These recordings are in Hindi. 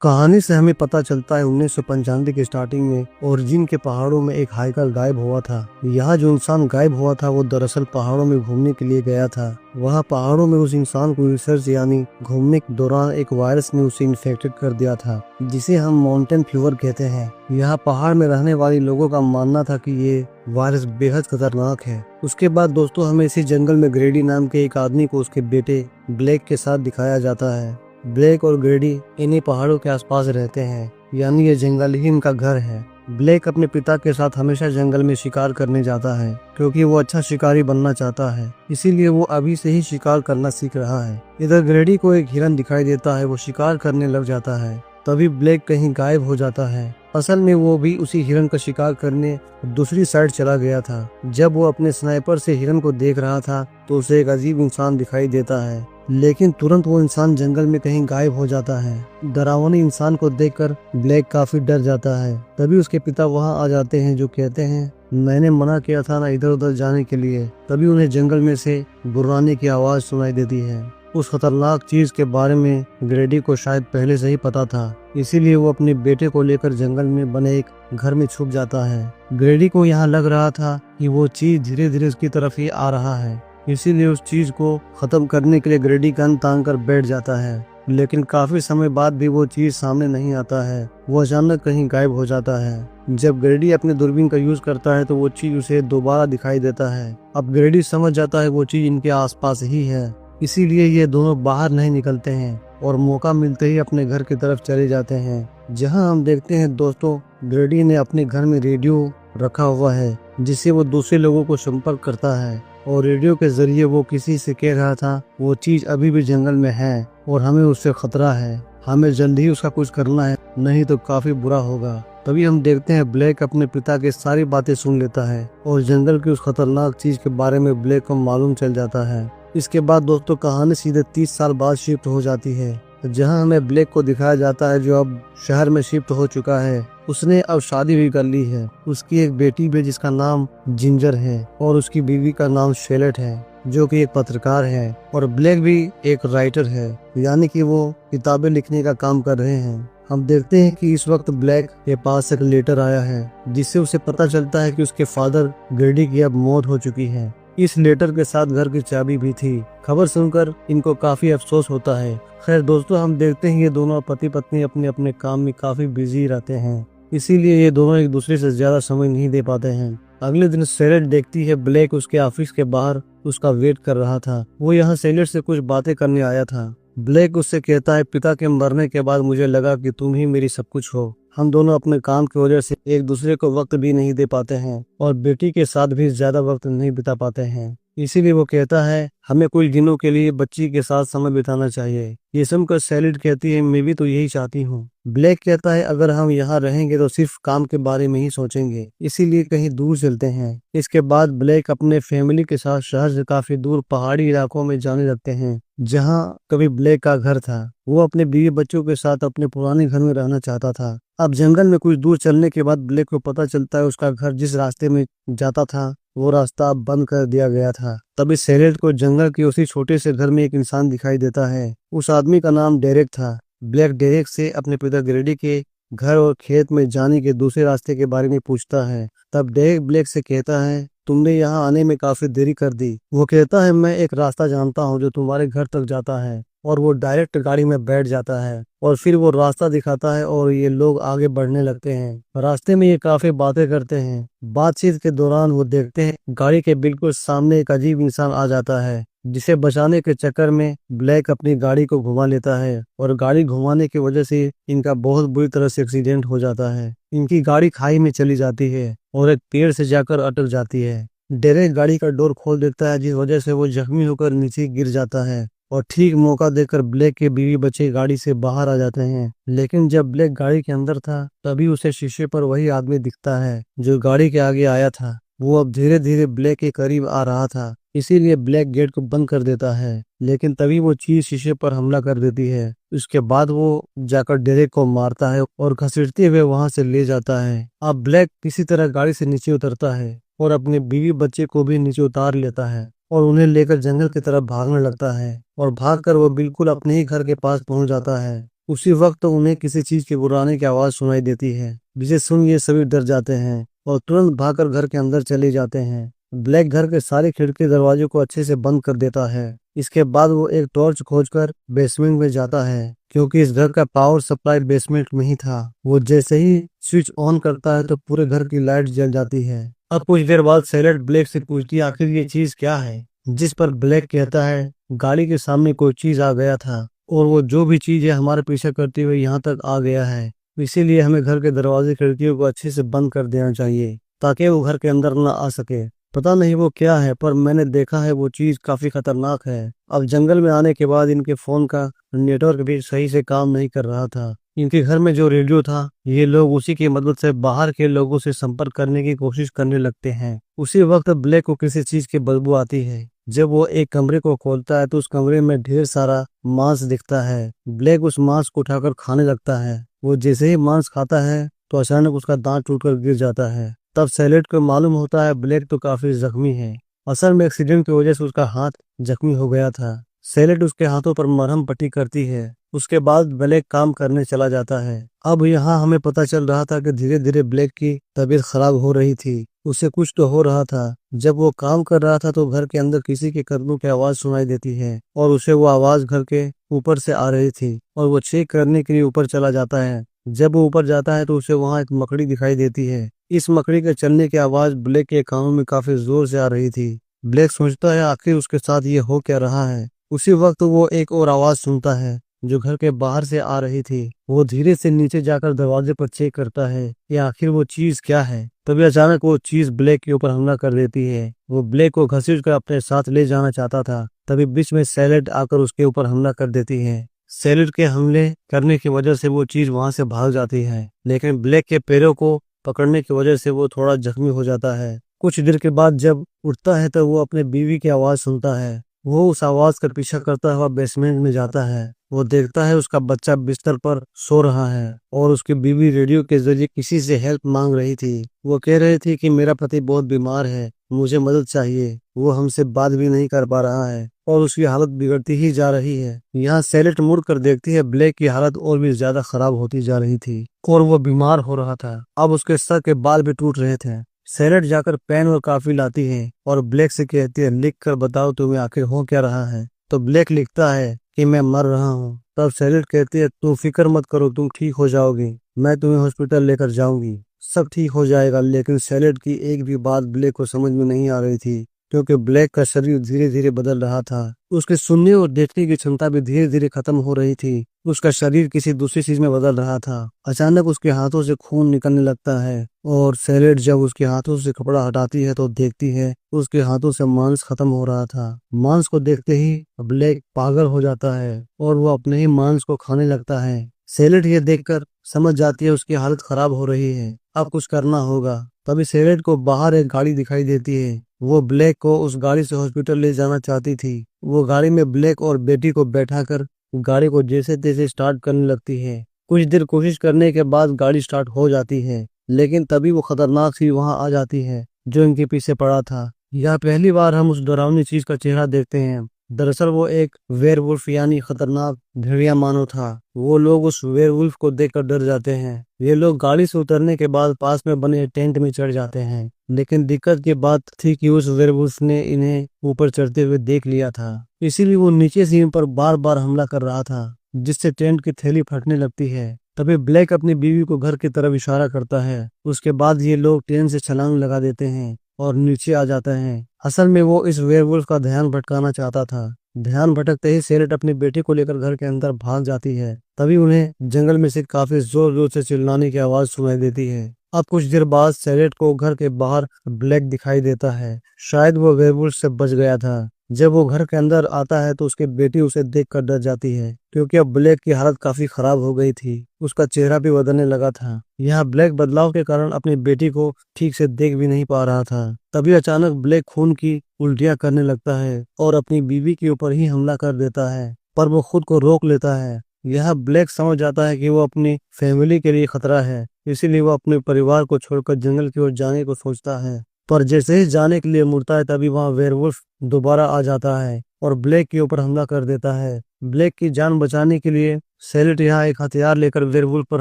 कहानी से हमें पता चलता है 1995 के स्टार्टिंग में ओरिजिन के पहाड़ों में एक हाइकर गायब हुआ था। यहाँ जो इंसान गायब हुआ था वो दरअसल पहाड़ों में घूमने के लिए गया था। वहाँ पहाड़ों में उस इंसान को रिसर्च यानी घूमने के दौरान एक वायरस ने उसे इन्फेक्टेड कर दिया था, जिसे हम माउंटेन फीवर कहते हैं। यहाँ पहाड़ में रहने वाले लोगों का मानना था कि ये वायरस बेहद खतरनाक है। उसके बाद दोस्तों हमें इसी जंगल में ग्रेडी नाम के एक आदमी को उसके बेटे ब्लैक के साथ दिखाया जाता है। ब्लैक और ग्रेडी इन्हीं पहाड़ों के आसपास रहते हैं, यानी ये जंगल ही इनका घर है। ब्लैक अपने पिता के साथ हमेशा जंगल में शिकार करने जाता है, क्योंकि वो अच्छा शिकारी बनना चाहता है। इसीलिए वो अभी से ही शिकार करना सीख रहा है। इधर ग्रेडी को एक हिरन दिखाई देता है, वो शिकार करने लग जाता है। तभी ब्लैक कहीं गायब हो जाता है। असल में वो भी उसी हिरन का शिकार करने दूसरी साइड चला गया था। जब वो अपने स्नाइपर से हिरन को देख रहा था तो उसे एक अजीब इंसान दिखाई देता है, लेकिन तुरंत वो इंसान जंगल में कहीं गायब हो जाता है। डरावने इंसान को देखकर ब्लैक काफी डर जाता है। तभी उसके पिता वहां आ जाते हैं, जो कहते हैं मैंने मना किया था ना इधर उधर जाने के लिए। तभी उन्हें जंगल में से गुर्राने की आवाज सुनाई देती है। उस खतरनाक चीज के बारे में ग्रेडी को शायद पहले से ही पता था, इसीलिए वो अपने बेटे को लेकर जंगल में बने एक घर में छुप जाता है। ग्रेडी को यहाँ लग रहा था कि वो चीज धीरे धीरे उसकी तरफ ही आ रहा है, इसीलिए उस चीज को खत्म करने के लिए ग्रेडी गन तान कर बैठ जाता है। लेकिन काफी समय बाद भी वो चीज सामने नहीं आता है। वो अचानक कहीं गायब हो जाता है। जब ग्रेडी अपने दूरबीन का यूज करता है तो वो चीज उसे दोबारा दिखाई देता है। अब ग्रेडी समझ जाता है वो चीज इनके आसपास ही है, इसीलिए ये दोनों बाहर नहीं निकलते हैं और मौका मिलते ही अपने घर की तरफ चले जाते हैं। जहां हम देखते हैं दोस्तों, ग्रेडी ने अपने घर में रेडियो रखा हुआ है, जिससे वो दूसरे लोगों को संपर्क करता है और रेडियो के जरिए वो किसी से कह रहा था वो चीज अभी भी जंगल में है और हमें उससे खतरा है, हमें जल्द ही उसका कुछ करना है, नहीं तो काफी बुरा होगा। तभी हम देखते हैं ब्लैक अपने पिता की सारी बातें सुन लेता है और जंगल की उस खतरनाक चीज के बारे में ब्लैक को मालूम चल जाता है। इसके बाद दोस्तों कहानी सीधे 30 साल बाद शिफ्ट हो जाती है, जहां हमें ब्लैक को दिखाया जाता है जो अब शहर में शिफ्ट हो चुका है। उसने अब शादी भी कर ली है। उसकी एक बेटी भी जिसका नाम जिंजर है और उसकी बीवी का नाम शेलेट है, जो कि एक पत्रकार है। और ब्लैक भी एक राइटर है, यानी कि वो किताबें लिखने का काम कर रहे हैं। हम देखते हैं कि इस वक्त ब्लैक के पास एक लेटर आया है, जिससे उसे पता चलता है कि उसके फादर ग्रेडी की अब मौत हो चुकी है। इस लेटर के साथ घर की चाबी भी थी। खबर सुनकर इनको काफी अफसोस होता है। खैर दोस्तों, हम देखते हैं ये दोनों पति पत्नी अपने अपने काम में काफी बिजी रहते हैं, इसीलिए ये दोनों एक दूसरे से ज्यादा समय नहीं दे पाते हैं। अगले दिन शेलेट देखती है ब्लैक उसके ऑफिस के बाहर उसका वेट कर रहा था। वो यहाँ शेलेट से कुछ बातें करने आया था। ब्लैक उससे कहता है पिता के मरने के बाद मुझे लगा कि तुम ही मेरी सब कुछ हो। हम दोनों अपने काम की वजह से एक दूसरे को वक्त भी नहीं दे पाते हैं और बेटी के साथ भी ज्यादा वक्त नहीं बिता पाते हैं। इसीलिए वो कहता है हमें कुछ दिनों के लिए बच्ची के साथ समय बिताना चाहिए। ये सुनकर शेलेट कहती है मैं भी तो यही चाहती हूँ। ब्लैक कहता है अगर हम यहाँ रहेंगे तो सिर्फ काम के बारे में ही सोचेंगे, इसीलिए कहीं दूर चलते हैं। इसके बाद ब्लैक अपने फैमिली के साथ शहर से काफी दूर पहाड़ी इलाकों में जाने लगते हैं, जहाँ कभी ब्लैक का घर था। वो अपने बीवी बच्चों के साथ अपने पुराने घर में रहना चाहता था। अब जंगल में कुछ दूर चलने के बाद ब्लैक को पता चलता है उसका घर जिस रास्ते में जाता था वो रास्ता अब बंद कर दिया गया था। तभी शेलेट को जंगल के उसी छोटे से घर में एक इंसान दिखाई देता है। उस आदमी का नाम डेरेक था। ब्लैक डेरेक से अपने पिता ग्रेडी के घर और खेत में जाने के दूसरे रास्ते के बारे में पूछता है। तब डेरेक ब्लैक से कहता है तुमने यहाँ आने में काफी देरी कर दी। वो कहता है मैं एक रास्ता जानता हूँ जो तुम्हारे घर तक जाता है, और वो डायरेक्ट गाड़ी में बैठ जाता है और फिर वो रास्ता दिखाता है और ये लोग आगे बढ़ने लगते हैं। रास्ते में ये काफी बातें करते हैं। बातचीत के दौरान वो देखते हैं गाड़ी के बिल्कुल सामने एक अजीब इंसान आ जाता है, जिसे बचाने के चक्कर में ब्लैक अपनी गाड़ी को घुमा लेता है और गाड़ी घुमाने की वजह से इनका बहुत बुरी तरह से एक्सीडेंट हो जाता है। इनकी गाड़ी खाई में चली जाती है और एक पेड़ से जाकर अटक जाती है। डेरेक गाड़ी का डोर खोल देता है, जिस वजह से वो जख्मी होकर नीचे गिर जाता है और ठीक मौका देकर ब्लैक के बीवी बच्चे गाड़ी से बाहर आ जाते हैं। लेकिन जब ब्लैक गाड़ी के अंदर था तभी उसे शीशे पर वही आदमी दिखता है जो गाड़ी के आगे आया था। वो अब धीरे धीरे ब्लैक के करीब आ रहा था, इसीलिए ब्लैक गेट को बंद कर देता है। लेकिन तभी वो चीज शीशे पर हमला कर देती है। उसके बाद वो जाकर डेरेक को मारता है और घसीटते हुए वहां से ले जाता है। अब ब्लैक किसी तरह गाड़ी से नीचे उतरता है और अपने बीवी बच्चे को भी नीचे उतार लेता है और उन्हें लेकर जंगल की तरफ भागने लगता है और भागकर वो बिल्कुल अपने ही घर के पास पहुंच जाता है। उसी वक्त उन्हें किसी चीज के गुर्राने की आवाज सुनाई देती है, जिसे सुन ये सभी डर जाते हैं और तुरंत भागकर घर के अंदर चले जाते हैं। ब्लैक घर के सारे खिड़की दरवाजों को अच्छे से बंद कर देता है। इसके बाद वो एक टॉर्च खोजकर बेसमेंट में जाता है, क्योंकि इस घर का पावर सप्लाई बेसमेंट में ही था। वो जैसे ही स्विच ऑन करता है तो पूरे घर की लाइट जल जाती है। अब कुछ देर बाद सैलेड ब्लैक से पूछती है आखिर ये चीज क्या है, जिस पर ब्लैक कहता है गाड़ी के सामने कोई चीज आ गया था और वो जो भी चीज है हमारे पीछे करते हुए यहाँ तक आ गया है, इसीलिए हमें घर के दरवाजे खिड़कियों को अच्छे से बंद कर देना चाहिए ताकि वो घर के अंदर न आ सके। पता नहीं वो क्या है, पर मैंने देखा है वो चीज काफी खतरनाक है। अब जंगल में आने के बाद इनके फोन का नेटवर्क भी सही से काम नहीं कर रहा था। इनके घर में जो रेडियो था, ये लोग उसी की मदद से बाहर के लोगों से संपर्क करने की कोशिश करने लगते हैं। उसी वक्त ब्लैक को किसी चीज की बदबू आती है। जब वो एक कमरे को खोलता है तो उस कमरे में ढेर सारा मांस दिखता है। ब्लैक उस मांस को उठाकर खाने लगता है। वो जैसे ही मांस खाता है तो अचानक उसका दांत टूटकर गिर जाता है। तब सैलेड को मालूम होता है ब्लैक तो काफी जख्मी है। असल में एक्सीडेंट की वजह से उसका हाथ जख्मी हो गया था। सैलेड उसके हाथों पर मरहम पट्टी करती है। उसके बाद ब्लैक काम करने चला जाता है। अब यहाँ हमें पता चल रहा था कि धीरे धीरे ब्लैक की तबीयत खराब हो रही थी। उसे कुछ तो हो रहा था। जब वो काम कर रहा था तो घर के अंदर किसी के कदमों की आवाज सुनाई देती है और उसे वो आवाज घर के ऊपर से आ रही थी और वो चेक करने के लिए ऊपर चला जाता है। जब वो ऊपर जाता है तो उसे वहाँ एक मकड़ी दिखाई देती है। इस मकड़ी के चलने की आवाज ब्लैक के कानों में काफी जोर से आ रही थी। ब्लैक सोचता है आखिर उसके साथ ये हो क्या रहा है। उसी वक्त वो एक और आवाज सुनता है जो घर के बाहर से आ रही थी। वो धीरे से नीचे जाकर दरवाजे पर चेक करता है कि आखिर वो चीज क्या है। तभी अचानक वो चीज ब्लैक के ऊपर हमला कर देती है। वो ब्लैक को घसीट कर अपने साथ ले जाना चाहता था, तभी बीच में सैलेड आकर उसके ऊपर हमला कर देती है। सैलेड के हमले करने की वजह से वो चीज वहां से भाग जाती है, लेकिन ब्लैक के पैरों को पकड़ने की वजह से वो थोड़ा जख्मी हो जाता है। कुछ देर के बाद जब उठता है तो वो अपने बीवी की आवाज सुनता है। वो उस आवाज का पीछा करता हुआ बेसमेंट में जाता है। वो देखता है उसका बच्चा बिस्तर पर सो रहा है और उसकी बीवी रेडियो के जरिए किसी से हेल्प मांग रही थी। वो कह रही थी कि मेरा पति बहुत बीमार है, मुझे मदद चाहिए। वो हमसे बात भी नहीं कर पा रहा है और उसकी हालत बिगड़ती ही जा रही है। यहाँ सैलेड मुड़ कर देखती है ब्लैक की हालत और भी ज्यादा खराब होती जा रही थी और वो बीमार हो रहा था। अब उसके सर के बाल भी टूट रहे थे। सैलेड जाकर पेन और काफी लाती है और ब्लैक से कहती है लिख कर बताओ तुम्हें आखिर हो क्या रहा है। तो ब्लैक लिखता है कि मैं मर रहा हूँ। तब सैलेड कहती है तुम फिक्र मत करो, तुम ठीक हो जाओगी, मैं तुम्हें हॉस्पिटल लेकर जाऊंगी, सब ठीक हो जाएगा। लेकिन सैलेड की एक भी बात ब्लैक को समझ में नहीं आ रही थी, क्योंकि ब्लैक का शरीर धीरे धीरे बदल रहा था। उसके सुनने और देखने की क्षमता भी धीरे धीरे खत्म हो रही थी। उसका शरीर किसी दूसरी चीज में बदल रहा था। अचानक उसके हाथों से खून निकलने लगता है और सैलेड जब उसके हाथों से कपड़ा हटाती है तो देखती है उसके हाथों से मांस खत्म हो रहा था। मांस को देखते ही ब्लैक पागल हो जाता है और वो अपने ही मांस को खाने लगता है। सैलेड ये देखकर समझ जाती है उसकी हालत खराब हो रही है, अब कुछ करना होगा। तभी सैलेड को बाहर एक गाड़ी दिखाई देती है। वो ब्लैक को उस गाड़ी से हॉस्पिटल ले जाना चाहती थी। वो गाड़ी में ब्लैक और बेटी को बैठाकर गाड़ी को जैसे तैसे स्टार्ट करने लगती है। कुछ देर कोशिश करने के बाद गाड़ी स्टार्ट हो जाती है, लेकिन तभी वो खतरनाक सी वहां आ जाती है जो इनके पीछे पड़ा था। यह पहली बार हम उस डरावनी चीज का चेहरा देखते हैं। दरअसल वो एक वेयरवुल्फ यानी खतरनाक भेड़िया मानव था। वो लोग उस वेयरवुल्फ को देखकर डर जाते हैं। ये लोग गाड़ी से उतरने के बाद पास में बने टेंट में चढ़ जाते हैं, लेकिन दिक्कत की बात थी कि उस वेयरवुल्फ ने इन्हें ऊपर चढ़ते हुए देख लिया था, इसीलिए वो नीचे से इन पर बार बार हमला कर रहा था, जिससे टेंट की थैली फटने लगती है। तभी ब्लैक अपनी बीवी को घर की तरफ इशारा करता है। उसके बाद ये लोग टेंट से छलांग लगा देते हैं और नीचे आ जाते हैं। असल में वो इस वेयरवुल्फ का ध्यान भटकाना चाहता था। ध्यान भटकते ही सैलेड अपनी बेटी को लेकर घर के अंदर भाग जाती है। तभी उन्हें जंगल में से काफी जोर जोर से चिल्लाने की आवाज सुनाई देती है। अब कुछ देर बाद सैलेड को घर के बाहर ब्लैक दिखाई देता है। शायद वो वेयरवुल्फ से बच गया था। जब वो घर के अंदर आता है तो उसकी बेटी उसे देखकर डर जाती है, क्योंकि अब ब्लैक की हालत काफी खराब हो गई थी। उसका चेहरा भी बदलने लगा था। यहाँ ब्लैक बदलाव के कारण अपनी बेटी को ठीक से देख भी नहीं पा रहा था। तभी अचानक ब्लैक खून की उल्टियां करने लगता है और अपनी बीवी के ऊपर ही हमला कर देता है, पर वो खुद को रोक लेता है। यह ब्लैक समझ जाता है कि वो अपनी फैमिली के लिए खतरा है, इसीलिए वो अपने परिवार को छोड़कर जंगल की ओर जाने को सोचता है। पर जैसे ही जाने के लिए मुड़ता है तभी वहां वेयरवुल्फ दोबारा आ जाता है और ब्लैक के ऊपर हमला कर देता है। ब्लैक की जान बचाने के लिए सैलेड यहाँ एक हथियार लेकर वेयरवुल्फ पर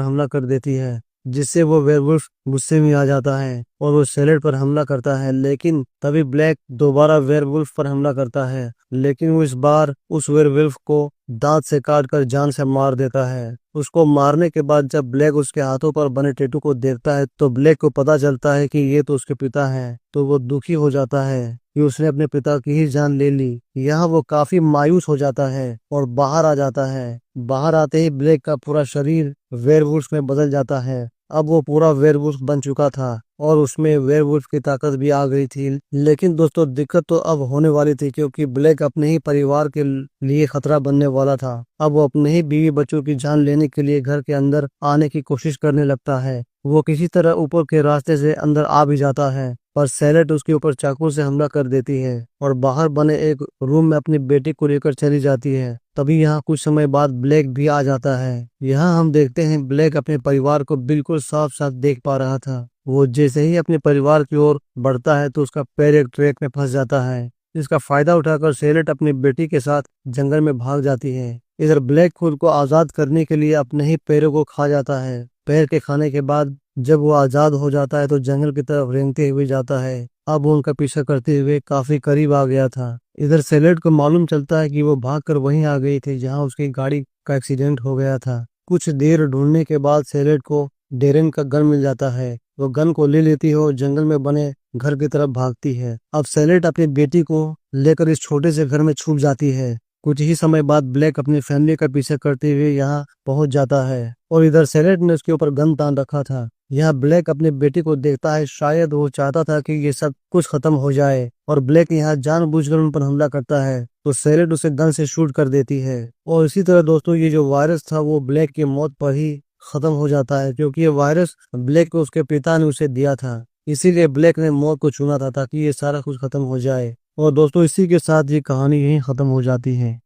हमला कर देती है, जिससे वो वेयरवुल्फ गुस्से में आ जाता है और वो सैलेड पर हमला करता है। लेकिन तभी ब्लैक दोबारा वेयरवुल्फ पर हमला करता है, लेकिन वो इस बार उस वेयरवुल्फ को दांत से काट कर जान से मार देता है। उसको मारने के बाद जब ब्लैक उसके हाथों पर बने टैटू को देखता है तो ब्लैक को पता चलता है कि ये तो उसके पिता हैं। तो वो दुखी हो जाता है कि उसने अपने पिता की ही जान ले ली। यहाँ वो काफी मायूस हो जाता है और बाहर आ जाता है। बाहर आते ही ब्लैक का पूरा शरीर वेयरवुल्फ में बदल जाता है। अब वो पूरा वेयरवुल्फ बन चुका था और उसमें वेयरवुल्फ की ताकत भी आ गई थी। लेकिन दोस्तों दिक्कत तो अब होने वाली थी, क्योंकि ब्लैक अपने ही परिवार के लिए खतरा बनने वाला था। अब वो अपने ही बीवी बच्चों की जान लेने के लिए घर के अंदर आने की कोशिश करने लगता है। वो किसी तरह ऊपर के रास्ते से अंदर आ भी जाता है, पर सैलेड उसके ऊपर चाकू से हमला कर देती है और बाहर बने एक रूम में अपनी बेटी को लेकर चली जाती है। तभी यहाँ कुछ समय बाद ब्लैक भी आ जाता है। यहाँ हम देखते हैं ब्लैक अपने परिवार को बिल्कुल साफ साफ देख पा रहा था। वो जैसे ही अपने परिवार की ओर बढ़ता है तो उसका पैर एक ट्रैक में फंस जाता है। इसका फायदा उठाकर सैलेड अपनी बेटी के साथ जंगल में भाग जाती है। इधर ब्लैक खुद को आजाद करने के लिए अपने ही पैरों को खा जाता है। पैर के खाने के बाद जब वो आजाद हो जाता है तो जंगल की तरफ रेंगते हुए जाता है। अब वो उनका पीछा करते हुए काफी करीब आ गया था। इधर सैलेड को मालूम चलता है कि वो भागकर वहीं आ गई थी जहां उसकी गाड़ी का एक्सीडेंट हो गया था। कुछ देर ढूंढने के बाद सैलेड को डेरेन का गन मिल जाता है। वो गन को ले लेती है और जंगल में बने घर की तरफ भागती है। अब सैलेड अपनी बेटी को लेकर इस छोटे से घर में छुप जाती है। कुछ ही समय बाद ब्लैक अपनी फैमिली का पीछा करते हुए यहाँ पहुंच जाता है और इधर सैलेड ने उसके ऊपर गन तान रखा था। यहाँ ब्लैक अपनी बेटी को देखता है। शायद वो चाहता था कि ये सब कुछ खत्म हो जाए और ब्लैक यहाँ जानबूझकर उन पर हमला करता है, तो सैलेड उसे गन से शूट कर देती है। और इसी तरह दोस्तों ये जो वायरस था वो ब्लैक की मौत पर ही खत्म हो जाता है, क्योंकि ये वायरस ब्लैक को उसके पिता ने उसे दिया था। इसीलिए ब्लैक ने मौत को चुना था ताकि ये सारा कुछ खत्म हो जाए। और दोस्तों इसी के साथ ये कहानी यहीं खत्म हो जाती है।